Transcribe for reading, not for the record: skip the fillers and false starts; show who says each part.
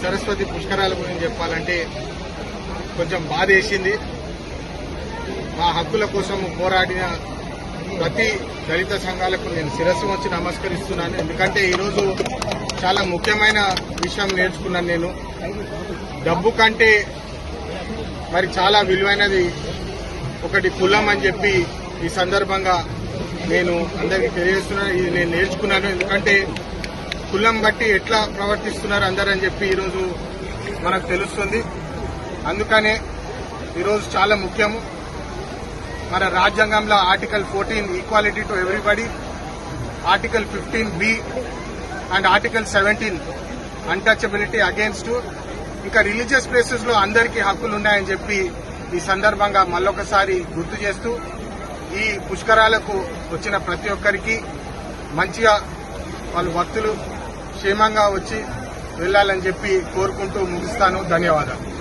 Speaker 1: సరస్వతి పుష్కరాల గురించి చెప్పాలంటే కొంచెం బాధ వేసింది. మా హక్కుల కోసం పోరాడిన ప్రతి దళిత సంఘాలకు నేను శిరస్సు వచ్చి నమస్కరిస్తున్నాను. ఎందుకంటే ఈరోజు చాలా ముఖ్యమైన విషయం నేర్చుకున్నాను. నేను డబ్బు కంటే మరి చాలా విలువైనది ఒకటి కులం అని చెప్పి ఈ సందర్భంగా నేను అందరికీ తెలియజేస్తున్నాను. ఇది నేను నేర్చుకున్నాను. ఎందుకంటే కులం బట్టి ఎట్లా ప్రవర్తిస్తున్నారు అందరని చెప్పి ఈరోజు మనకు తెలుస్తుంది. అందుకనే ఈరోజు చాలా ముఖ్యము. మన రాజ్యాంగంలో article 14 equality to everybody, article 15B and article 17 untouchability against, ఇంకా రిలీజియస్ ప్లేసెస్ లో అందరికీ హక్కులు ఉన్నాయని చెప్పి ఈ సందర్భంగా మళ్ళొకసారి గుర్తు చేస్తూ ఈ పుష్కరాలకు వచ్చిన ప్రతి ఒక్కరికి మంచిగా వాళ్ళు భక్తులు క్షేమంగా వచ్చి వెళ్లాలని చెప్పి కోరుకుంటూ ముగిస్తాను. ధన్యవాదాలు.